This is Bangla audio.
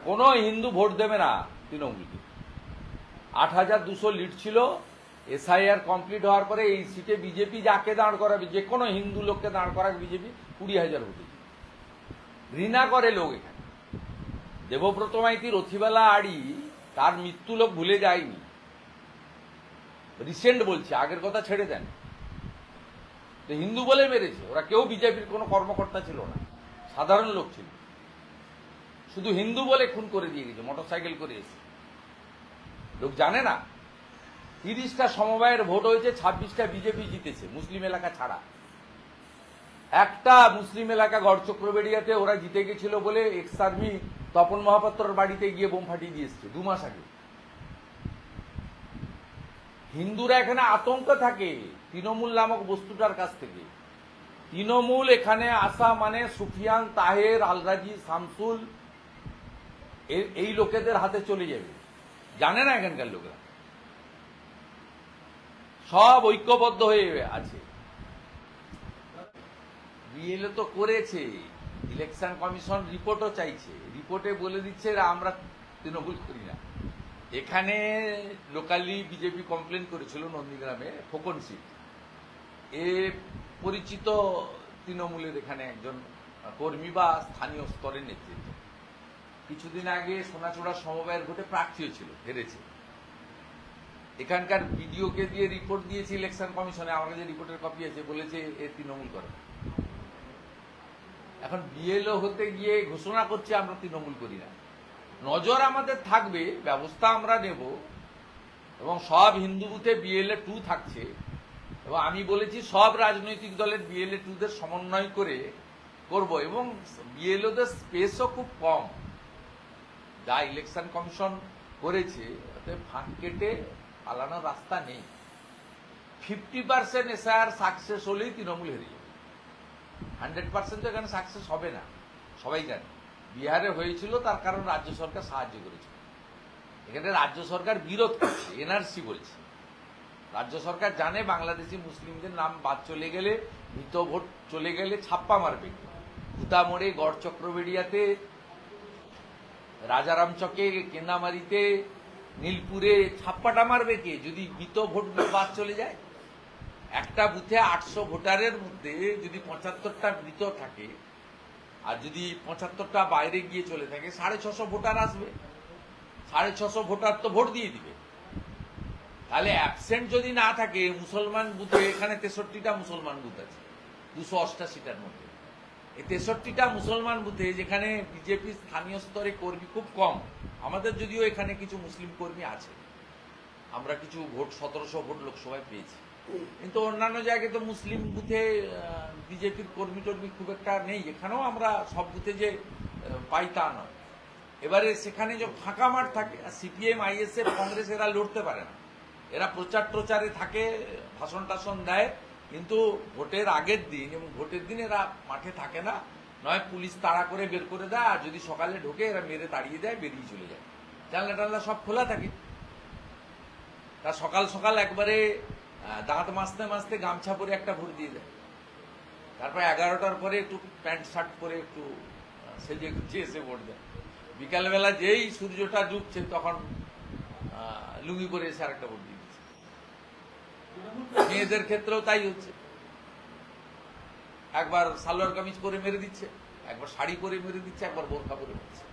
কোনো হিন্দু ভোট দেবে না তৃণমূলকে। 8,200 লিড ছিল। এসআইআর কমপ্লিট হওয়ার পরে এই সিটে বিজেপি যাকে দাঁড় করাবে, যে কোনো হিন্দু লোককে দাঁড় করাবে বিজেপি, 20,000 ভোটে। ঘৃণা করে লোক এখানে। দেবব্রত মাইতি, রথিবালা আড়ি, তার মৃত্যু লোক ভুলে যায়নি। রিসেন্ট বলছে, আগের কথা ছেড়ে দেন। তো হিন্দু বলে মেরেছে ওরা, কেউ বিজেপির কোনো কর্মকর্তা ছিল না, সাধারণ লোক ছিল। শুধু হিন্দু বলে খুন করে দিয়ে গেছে, মোটরসাইকেল করে এসে। লোক জানে না 30টা সমবায়ের ভোট হয়েছে, 26টা বিজেপি জিতেছে, মুসলিম এলাকা ছাড়া। একটা মুসলিম এলাকা গড়চক্রবেড়িয়াতে ওরা জিতে গেছিল বলে এক্স আর্মি তপন মহাপাত্রর বাড়িতে গিয়ে বোম ফাটিয়ে দিয়ে এসছে 2 মাস আগে। হিন্দুরা এখানে আতঙ্ক থাকে তৃণমূল নামক বস্তুটার কাছ থেকে। তৃণমূল এখানে আসা মানে সুফিয়ান, তাহের, আলরাজি, শামসুল, এই লোকেদের হাতে চলে যাবে। জানে না এখানকার লোকেরা, সব ঐক্যবদ্ধ হয়ে আছে। বিএলও তো করেছে, ইলেকশন কমিশন রিপোর্টও চাইছে, রিপোর্টে বলে দিচ্ছে আমরা তৃণমূল করি না। এখানে লোকালি বিজেপি কমপ্লেন করেছিল নন্দীগ্রামে, ফোকন সিট, এ পরিচিত তৃণমূলের এখানে একজন কর্মী বা স্থানীয় স্তরের নেতৃত্ব। কিছুদিন আগে সোনাচূড়া সমবায়ের ভোটে প্রার্থীও ছিল, হেরেছে। এখানকার বিডিওকে দিয়ে রিপোর্ট দিয়েছে ইলেকশন কমিশনে, আমার কাছে রিপোর্টের কপি আছে, বলেছে এ তৃণমূল করে। এখন বিএলও হতে গিয়ে ঘোষণা করছে আমরা তৃণমূল করি না। নজর আমাদের থাকবে, ব্যবস্থা আমরা নেব, এবং সব হিন্দু বুথে বিএলএ 2 থাকছে। এবং আমি বলেছি সব রাজনৈতিক দলের বিএলএ 2দের সমন্বয় করে করব, এবং বিএলওদের স্পেসও খুব কম। যা ইলেকশন কমিশন করেছে তাতে ফাঁক কেটে পালানোর রাস্তা নেই। 50% এসআইআর সাকসেস হলেই তৃণমূল হেরে যাবে। 100% তো এখানে সাকসেস হবে না, সবাই জানে। বিহারে হয়েছিল, তার কারণ রাজ্য সরকার সাহায্য করেছিল। এখানে রাজ্য সরকার বিরোধ করছে, এনআরসি বলছে। রাজ্য সরকার জানে বাংলাদেশি মুসলিমদের নাম বাদ চলে গেলে, মৃত ভোট চলে গেলে ছাপ্পা মারবে। ভূতামোড়ে, গড়চক্রবেড়িয়াতে, রাজারামচকে, কেন্দামারিতে, নীলপুরে ছাপ্পাটা মারবে কে যদি মৃত ভোটগুলো বাদ চলে যায়? একটা বুথে 800 ভোটারের মধ্যে যদি 75টা মৃত থাকে, আর যদি 75টা বাইরে গিয়ে চলে থাকে, 650 ভোটার আসবে। 650 ভোটার তো ভোট দিয়ে দিবে। তাহলে অ্যাবসেন্ট যদি না থাকে মুসলমান বুথে, এখানে 63টা মুসলমান বুথ আছে 288টার মধ্যে। এই 63টা মুসলমান বুথে, যেখানে বিজেপি স্থানীয় স্তরে কর্মী খুব কম, আমাদের যদিও এখানে কিছু মুসলিম কর্মী আছে, আমরা কিছু ভোট 1700 ভোট লোকসভায় পেয়েছি, কিন্তু অন্যান্য জায়গায় তো মুসলিম বুথে বিজেপির কর্মী টর্মী খুব একটা নেই। এখানেও আমরা সব বুথে যে পাই তা নয়। এবারে সেখানে যে ফাঁকা মাঠ থাকে, সিপিএম, আইএসএফ, কংগ্রেস এরা লড়তে পারে না। এরা প্রচারে থাকে, ভাষণ টাষণ দেয়, কিন্তু ভোটের আগের দিন এবং ভোটের দিন এরা মাঠে থাকে না। নয় পুলিশ তাড়া করে বের করে দেয়, আর যদি সকালে ঢোকে এরা মেরে তাড়িয়ে দেয়, বেরিয়ে চলে যায়। জানলা টানলা সব খোলা থাকে। তা সকাল সকাল একবারে দাঁত মাজতে মাজতে গামছা পরে একটা ভোট দিয়ে দেয়। তারপর 11টার পরে একটু প্যান্ট শার্ট পরে একটু সেজে গুছিয়ে এসে ভোট দেয়। বিকালবেলা যেই সূর্যটা ডুবছে তখন লুঙ্গি পরে এসে আরেকটা ভোট দিয়ে দিচ্ছে। মেয়েদের ক্ষেত্রেও তাই হচ্ছে। একবার সালোয়ার কামিজ পরে মেরে দিচ্ছে, একবার শাড়ি পরে মেরে দিচ্ছে, একবার বোরখা পরে মেরেছে।